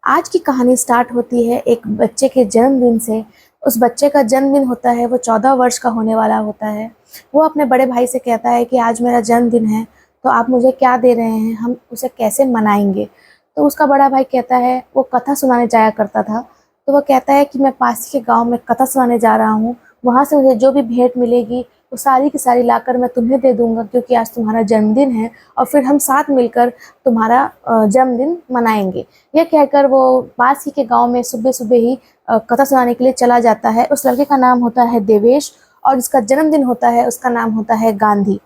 आज की कहानी स्टार्ट होती है एक बच्चे के जन्मदिन से। उस बच्चे का जन्मदिन होता है, वो 14 वर्ष का होने वाला होता है। वो अपने बड़े भाई से कहता है कि आज मेरा जन्मदिन है, तो आप मुझे क्या दे रहे हैं, हम उसे कैसे मनाएंगे। तो उसका बड़ा भाई कहता है, वो कथा सुनाने जाया करता था, तो वो कहता है कि मैं पास के गाँव में कथा सुनाने जा रहा हूँ, वहाँ से मुझे जो भी भेंट मिलेगी वो सारी की सारी लाकर मैं तुम्हें दे दूँगा, क्योंकि आज तुम्हारा जन्मदिन है और फिर हम साथ मिलकर तुम्हारा जन्मदिन मनाएंगे। यह कहकर वो पास ही के गांव में सुबह सुबह ही कथा सुनाने के लिए चला जाता है। उस लड़के का नाम होता है देवेश और जिसका जन्मदिन होता है उसका नाम होता है गांधी।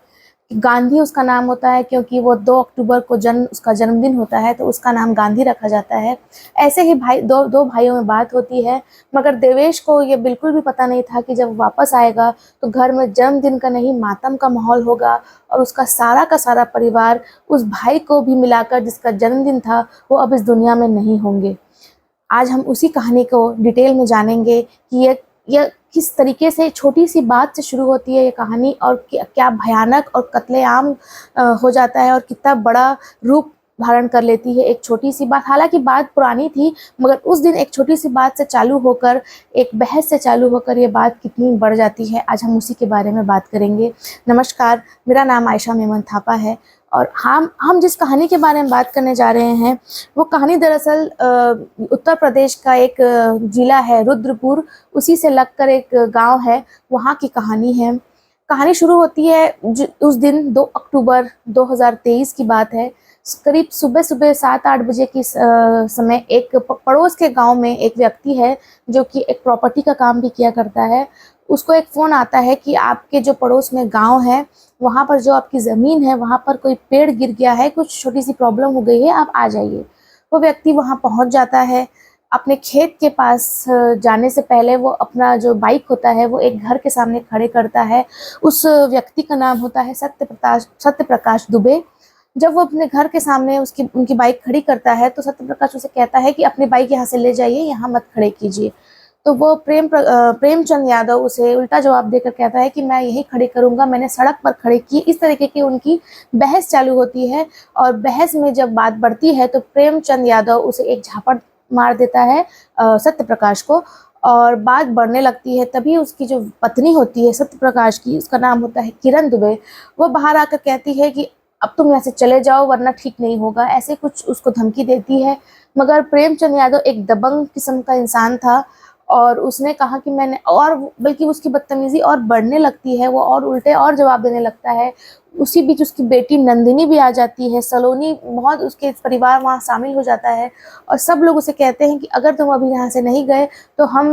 गांधी उसका नाम होता है क्योंकि वो 2 अक्टूबर को उसका जन्मदिन होता है, तो उसका नाम गांधी रखा जाता है। ऐसे ही दो भाइयों में बात होती है, मगर देवेश को ये बिल्कुल भी पता नहीं था कि जब वापस आएगा तो घर में जन्मदिन का नहीं मातम का माहौल होगा और उसका सारा का सारा परिवार उस भाई को भी मिलाकर जिसका जन्मदिन था वो अब इस दुनिया में नहीं होंगे। आज हम उसी कहानी को डिटेल में जानेंगे कि ये किस तरीके से छोटी सी बात से शुरू होती है ये कहानी और क्या भयानक और कत्लेआम हो जाता है और कितना बड़ा रूप धारण कर लेती है एक छोटी सी बात। हालांकि बात पुरानी थी, मगर उस दिन एक छोटी सी बात से चालू होकर, एक बहस से चालू होकर ये बात कितनी बढ़ जाती है, आज हम उसी के बारे में बात करेंगे। नमस्कार, मेरा नाम आयशा मेमन थापा है और हम जिस कहानी के बारे में बात करने जा रहे हैं वो कहानी दरअसल उत्तर प्रदेश का एक जिला है रुद्रपुर, उसी से लगकर एक गांव है, वहाँ की कहानी है। कहानी शुरू होती है उस दिन 2 अक्टूबर 2023 की बात है। करीब सुबह सुबह 7-8 बजे की समय एक पड़ोस के गांव में एक व्यक्ति है जो कि एक प्रॉपर्टी का काम भी किया करता है। उसको एक फ़ोन आता है कि आपके जो पड़ोस में गांव है वहाँ पर जो आपकी ज़मीन है वहाँ पर कोई पेड़ गिर गया है, कुछ छोटी सी प्रॉब्लम हो गई है, आप आ जाइए। वो व्यक्ति वहाँ पहुँच जाता है। अपने खेत के पास जाने से पहले वो अपना जो बाइक होता है वो एक घर के सामने खड़े करता है। उस व्यक्ति का नाम होता है सत्य प्रकाश दुबे। जब वो अपने घर के सामने उनकी बाइक खड़ी करता है तो सत्य प्रकाश उसे कहता है कि अपनी बाइक यहाँ से ले जाइए, यहाँ मत खड़े कीजिए। तो वो प्रेमचंद यादव उसे उल्टा जवाब देकर कहता है कि मैं यही खड़ी करूंगा, मैंने सड़क पर खड़ी की। इस तरीके की उनकी बहस चालू होती है और बहस में जब बात बढ़ती है तो प्रेमचंद यादव उसे एक झापड़ मार देता है सत्य प्रकाश को और बात बढ़ने लगती है। तभी उसकी जो पत्नी होती है सत्य प्रकाश की, उसका नाम होता है किरण दुबे, वो बाहर आकर कहती है कि अब तुम यहाँ से चले जाओ वरना ठीक नहीं होगा, ऐसे कुछ उसको धमकी देती है। मगर प्रेमचंद यादव एक दबंग किस्म का इंसान था और उसने कहा कि मैंने, और बल्कि उसकी बदतमीजी और बढ़ने लगती है, वो और उल्टे और जवाब देने लगता है। उसी बीच उसकी बेटी नंदिनी भी आ जाती है, सलोनी, बहुत उसके परिवार वहाँ शामिल हो जाता है और सब लोग उसे कहते हैं कि अगर तुम अभी यहाँ से नहीं गए तो हम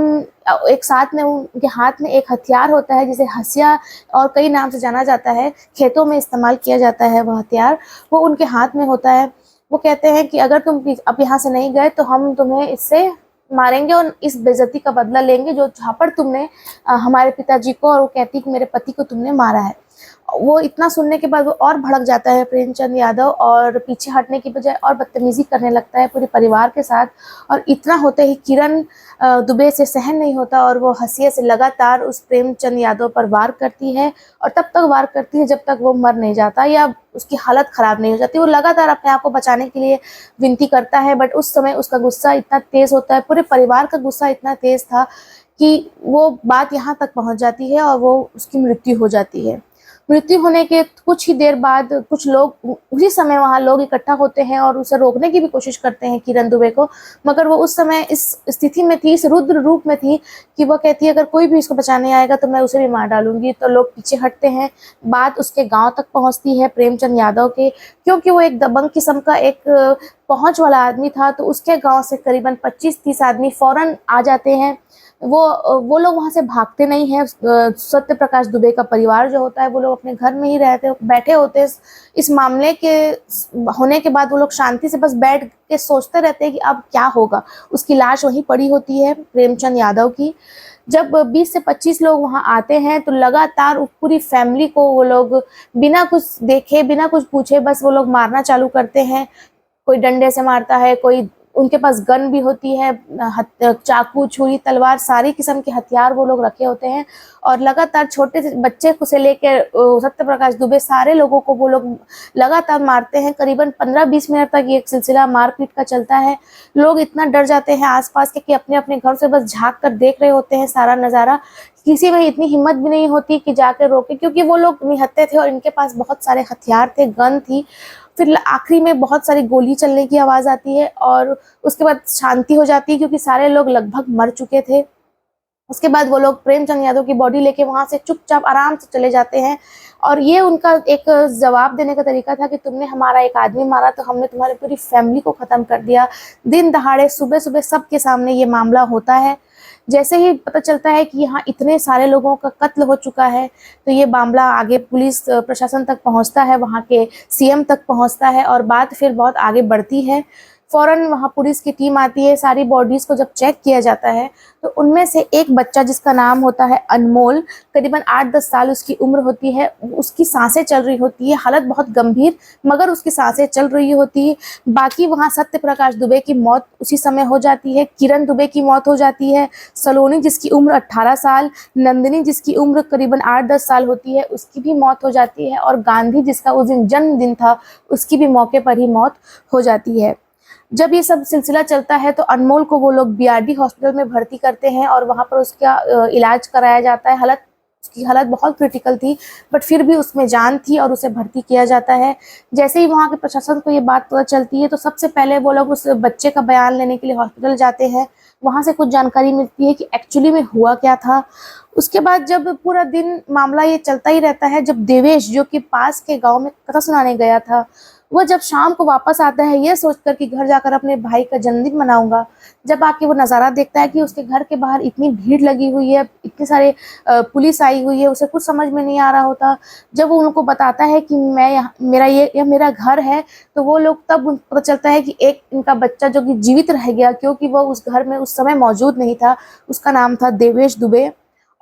एक साथ में, उनके हाथ में एक हथियार होता है जिसे हसिया और कई नाम से जाना जाता है, खेतों में इस्तेमाल किया जाता है वह हथियार, वो उनके हाथ में होता है। वो कहते हैं कि अगर तुम अब यहाँ से नहीं गए तो हम तुम्हें इससे मारेंगे और इस बेइज्जती का बदला लेंगे जो झापड़ तुमने हमारे पिताजी को, और वो कहती कि मेरे पति को तुमने मारा है। वो इतना सुनने के बाद वो और भड़क जाता है प्रेमचंद यादव और पीछे हटने की बजाय और बदतमीजी करने लगता है पूरे परिवार के साथ। और इतना होते ही किरण दुबे से सहन नहीं होता और वो हंसिया से लगातार उस प्रेमचंद यादव पर वार करती है और तब तक वार करती है जब तक वो मर नहीं जाता या उसकी हालत ख़राब नहीं हो जाती। वो लगातार अपने आप को बचाने के लिए विनती करता है, बट उस समय उसका गुस्सा इतना तेज़ होता है, पूरे परिवार का गुस्सा इतना तेज़ था कि वो बात यहाँ तक पहुँच जाती है और वो उसकी मृत्यु हो जाती है। मृत्यु होने के कुछ ही देर बाद कुछ लोग, उसी समय वहाँ लोग इकट्ठा होते हैं और उसे रोकने की भी कोशिश करते हैं किरण दुबे को, मगर वो उस समय इस स्थिति में थी, इस रुद्र रूप में थी कि वो कहती है अगर कोई भी इसको बचाने आएगा तो मैं उसे भी मार डालूंगी। तो लोग पीछे हटते हैं। बात उसके गांव तक पहुंचती है प्रेमचंद यादव के, क्योंकि वो एक दबंग किस्म का एक पहुंच वाला आदमी था, तो उसके गांव से करीबन 25-30 आदमी फौरन आ जाते हैं। वो लोग वहाँ से भागते नहीं हैं। सत्य प्रकाश दुबे का परिवार जो होता है वो लोग अपने घर में ही बैठे होते हैं। इस मामले के होने के बाद वो लोग शांति से बस बैठ के सोचते रहते हैं कि अब क्या होगा। उसकी लाश वहीं पड़ी होती है प्रेमचंद यादव की। जब 20 से 25 लोग वहाँ आते हैं तो लगातार पूरी फैमिली को वो लोग बिना कुछ देखे, बिना कुछ पूछे, बस वो लोग मारना चालू करते हैं। कोई डंडे से मारता है, कोई उनके पास गन भी होती है, चाकू, छुरी, तलवार, सारी किस्म के हथियार वो लोग रखे होते हैं। और लगातार छोटे से बच्चे को से लेकर सत्य प्रकाश दुबे सारे लोगों को वो लोग लगातार मारते हैं। करीबन 15-20 मिनट तक ये सिलसिला मारपीट का चलता है। लोग इतना डर जाते हैं आसपास के कि अपने अपने घर से बस झांक कर देख रहे होते हैं सारा नज़ारा। किसी में इतनी हिम्मत भी नहीं होती कि जाकर रोके, क्योंकि वो लोग निहत्थे थे और इनके पास बहुत सारे हथियार थे, गन थी। फिर आखिरी में बहुत सारी गोली चलने की आवाज़ आती है और उसके बाद शांति हो जाती है, क्योंकि सारे लोग लगभग मर चुके थे। उसके बाद वो लोग प्रेमचंद यादव की बॉडी लेके वहाँ से चुपचाप आराम से चले जाते हैं। और ये उनका एक जवाब देने का तरीका था कि तुमने हमारा एक आदमी मारा तो हमने तुम्हारी पूरी फैमिली को ख़त्म कर दिया। दिन दहाड़े सुबह सुबह सबके सामने ये मामला होता है। जैसे ही पता चलता है कि यहाँ इतने सारे लोगों का कत्ल हो चुका है, तो ये मामला आगे पुलिस प्रशासन तक पहुँचता है, वहाँ के सीएम तक पहुँचता है और बात फिर बहुत आगे बढ़ती है। फ़ौरन वहाँ पुलिस की टीम आती है। सारी बॉडीज़ को जब चेक किया जाता है तो उनमें से एक बच्चा जिसका नाम होता है अनमोल, करीबन 8-10 साल उसकी उम्र होती है, उसकी सांसें चल रही होती है, हालत बहुत गंभीर मगर उसकी सांसें चल रही होती है। बाकी वहाँ सत्य प्रकाश दुबे की मौत उसी समय हो जाती है, किरण दुबे की मौत हो जाती है, सलोनी जिसकी उम्र 18 साल, नंदिनी जिसकी उम्र करीबन 8-10 साल होती है उसकी भी मौत हो जाती है, और गांधी जिसका उस दिन जन्मदिन था उसकी भी मौके पर ही मौत हो जाती है। जब ये सब सिलसिला चलता है तो अनमोल को वो लोग बीआरडी हॉस्पिटल में भर्ती करते हैं और वहाँ पर उसका इलाज कराया जाता है। उसकी हालत बहुत क्रिटिकल थी, बट फिर भी उसमें जान थी और उसे भर्ती किया जाता है। जैसे ही वहाँ के प्रशासन को ये बात पता चलती है तो सबसे पहले वो लोग उस बच्चे का बयान लेने के लिए हॉस्पिटल जाते हैं। वहाँ से कुछ जानकारी मिलती है कि एक्चुअली में हुआ क्या था। उसके बाद जब पूरा दिन मामला ये चलता ही रहता है, जब देवेश जो कि पास के गाँव में कथा सुनाने गया था, वह जब शाम को वापस आता है ये सोचकर कि घर जाकर अपने भाई का जन्मदिन मनाऊंगा, जब आके वो नज़ारा देखता है कि उसके घर के बाहर इतनी भीड़ लगी हुई है, इतने सारे पुलिस आई हुई है, उसे कुछ समझ में नहीं आ रहा होता। जब वो उनको बताता है कि मैं यहाँ मेरा घर है, तो वो लोग तब उनको पता चलता है कि एक इनका बच्चा जो कि जीवित रह गया, क्योंकि वो उस घर में उस समय मौजूद नहीं था। उसका नाम था देवेश दुबे।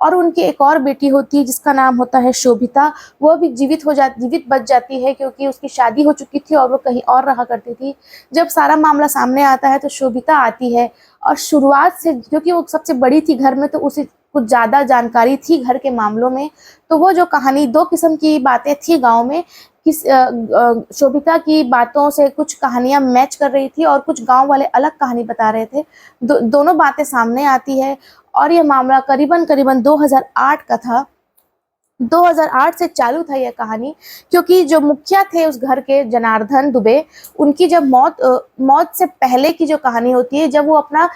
और उनकी एक और बेटी होती है जिसका नाम होता है शोभिता। वो भी जीवित बच जाती है, क्योंकि उसकी शादी हो चुकी थी और वो कहीं और रहा करती थी। जब सारा मामला सामने आता है तो शोभिता आती है और शुरुआत से, क्योंकि वो सबसे बड़ी थी घर में, तो उसे कुछ ज़्यादा जानकारी थी घर के मामलों में। तो वो जो कहानी, दो किस्म की बातें थी गाँव में, शोभिता की बातों से कुछ कहानियां मैच कर रही थी और कुछ गांव वाले अलग कहानी बता रहे थे। दोनों बातें सामने आती है और यह मामला करीबन 2008 का था। 2008 से चालू था यह कहानी, क्योंकि जो मुखिया थे उस घर के, जनार्दन दुबे, उनकी जब मौत से पहले की जो कहानी होती है, जब वो अपना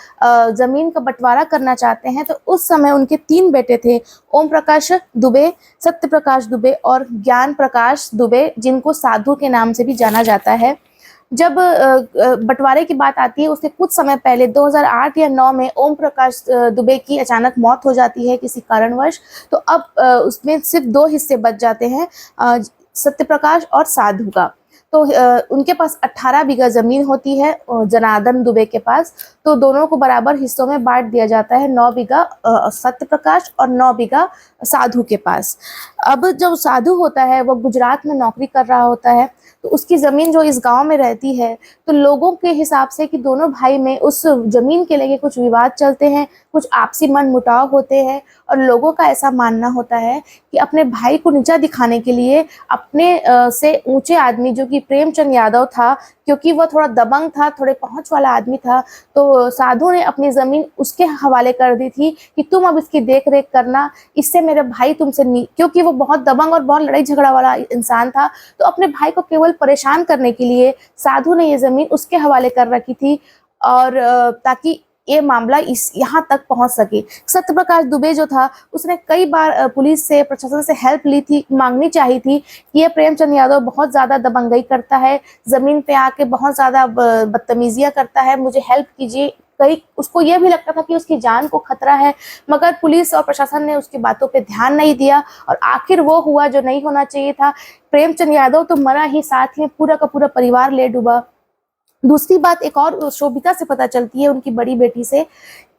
ज़मीन का बंटवारा करना चाहते हैं, तो उस समय उनके 3 बेटे थे, ओम प्रकाश दुबे, सत्य प्रकाश दुबे और ज्ञान प्रकाश दुबे, जिनको साधु के नाम से भी जाना जाता है। जब बंटवारे की बात आती है, उसके कुछ समय पहले 2008 या 9 में ओम प्रकाश दुबे की अचानक मौत हो जाती है किसी कारणवश। तो अब उसमें सिर्फ 2 हिस्से बच जाते हैं, सत्य प्रकाश और साधु का। तो उनके पास 18 बीघा ज़मीन होती है जनार्दन दुबे के पास। तो दोनों को बराबर हिस्सों में बांट दिया जाता है, 9 बीघा सत्य प्रकाश और 9 बीघा साधु के पास। अब जब साधु होता है वो गुजरात में नौकरी कर रहा होता है, तो उसकी ज़मीन जो इस गांव में रहती है, तो लोगों के हिसाब से कि दोनों भाई में उस ज़मीन के लेके कुछ विवाद चलते हैं, कुछ आपसी मनमुटाव होते हैं, और लोगों का ऐसा मानना होता है कि अपने भाई को नीचा दिखाने के लिए अपने से ऊंचे आदमी जो कि प्रेमचंद यादव था, क्योंकि वह थोड़ा दबंग था, थोड़े पहुंच वाला आदमी था, तो साधु ने अपनी ज़मीन उसके हवाले कर दी थी कि तुम अब इसकी देख रेख करना, इससे मेरे भाई तुमसे नहीं, क्योंकि वो बहुत दबंग और बहुत लड़ाई झगड़ा वाला इंसान था। तो अपने भाई को केवल परेशान करने के लिए साधु ने ये ज़मीन उसके हवाले कर रखी थी, और ताकि ये मामला यहाँ तक पहुँच सके। सत्य प्रकाश दुबे जो था, उसने कई बार पुलिस से, प्रशासन से हेल्प ली थी, मांगनी चाहिए थी कि ये प्रेमचंद यादव बहुत ज़्यादा दबंगई करता है, ज़मीन पे आके बहुत ज़्यादा बदतमीजियाँ करता है, मुझे हेल्प कीजिए। कई उसको ये भी लगता था कि उसकी जान को खतरा है, मगर पुलिस और प्रशासन ने उसकी बातों पे ध्यान नहीं दिया, और आखिर वो हुआ जो नहीं होना चाहिए था। प्रेमचंद यादव तो मरा ही, साथ में पूरा का पूरा परिवार ले डूबा। दूसरी बात एक और शोभिता से पता चलती है, उनकी बड़ी बेटी से,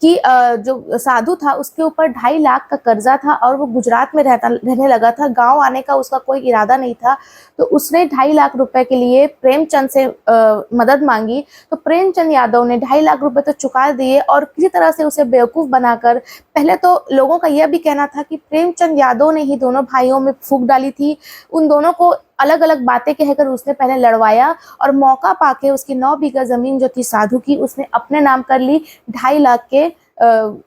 कि जो साधु था उसके ऊपर 2.5 लाख का कर्जा था और वो गुजरात में रहने लगा था। गांव आने का उसका कोई इरादा नहीं था। तो उसने 2.5 लाख रुपए के लिए प्रेमचंद से मदद मांगी। तो प्रेमचंद यादव ने 2.5 लाख रुपए तो चुका दिए और किसी तरह से उसे बेवकूफ़ बनाकर, पहले तो लोगों का यह भी कहना था कि प्रेमचंद यादव ने ही दोनों भाइयों में फूंक डाली थी। उन दोनों को अलग अलग बातें कहकर उसने पहले लड़वाया और मौका पाके उसकी 9 बीघा जमीन जो थी साधु की उसने अपने नाम कर ली 2.5 लाख के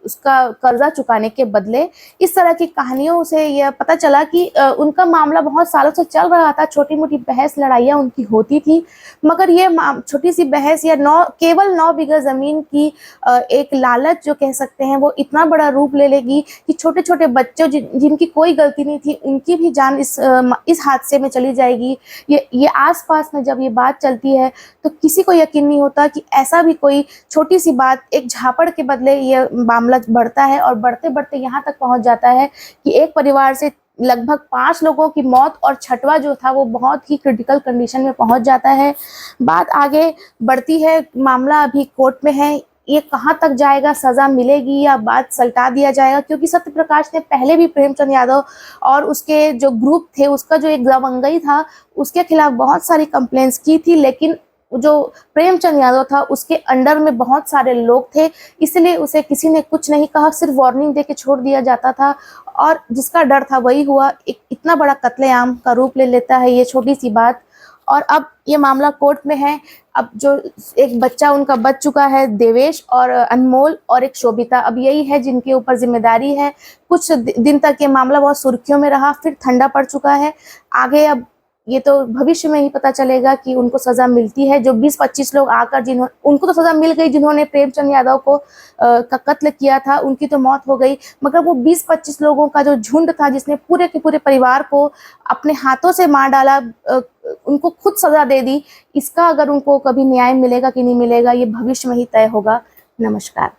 उसका कर्जा चुकाने के बदले। इस तरह की कहानियों से यह पता चला कि उनका मामला बहुत सालों से चल रहा था। छोटी मोटी बहस लड़ाइयाँ उनकी होती थी, मगर ये छोटी सी बहस या केवल 9 बीघा जमीन की एक लालच जो कह सकते हैं वो इतना बड़ा रूप ले लेगी कि छोटे छोटे बच्चों जिनकी कोई गलती नहीं थी उनकी भी जान इस हादसे में चली जाएगी। ये आसपास में जब ये बात चलती है तो किसी को यकीन नहीं होता कि ऐसा भी कोई छोटी सी बात, एक झापड़ के बदले ये मामला बढ़ता है और बढ़ते बढ़ते यहाँ तक पहुँच जाता है कि एक परिवार से लगभग 5 लोगों की मौत और छठवा जो था वो बहुत ही क्रिटिकल कंडीशन में पहुंच जाता है। बात आगे बढ़ती है, मामला अभी कोर्ट में है। ये कहाँ तक जाएगा, सजा मिलेगी या बात सल्टा दिया जाएगा, क्योंकि सत्य प्रकाश ने पहले भी प्रेमचंद यादव और उसके जो ग्रुप थे, उसका जो एक दबंगई था, उसके खिलाफ बहुत सारी कंप्लेंट्स की थी। लेकिन जो प्रेमचंद यादव था उसके अंडर में बहुत सारे लोग थे, इसलिए उसे किसी ने कुछ नहीं कहा, सिर्फ वार्निंग दे के छोड़ दिया जाता था। और जिसका डर था वही हुआ। एक इतना बड़ा कत्लेआम का रूप ले लेता है ये छोटी सी बात। और अब ये मामला कोर्ट में है। अब जो एक बच्चा उनका बच चुका है, देवेश और अनमोल और एक शोभिता, अब यही है जिनके ऊपर जिम्मेदारी है। कुछ दिन तक ये मामला बहुत सुर्खियों में रहा, फिर ठंडा पड़ चुका है। आगे अब ये तो भविष्य में ही पता चलेगा कि उनको सजा मिलती है। जो 20-25 लोग आकर उनको तो सजा मिल गई, जिन्होंने प्रेमचंद यादव को का कत्ल किया था, उनकी तो मौत हो गई। मगर वो 20-25 लोगों का जो झुंड था जिसने पूरे के पूरे परिवार को अपने हाथों से मार डाला, उनको खुद सजा दे दी, इसका अगर उनको कभी न्याय मिलेगा कि नहीं मिलेगा ये भविष्य में ही तय होगा। नमस्कार।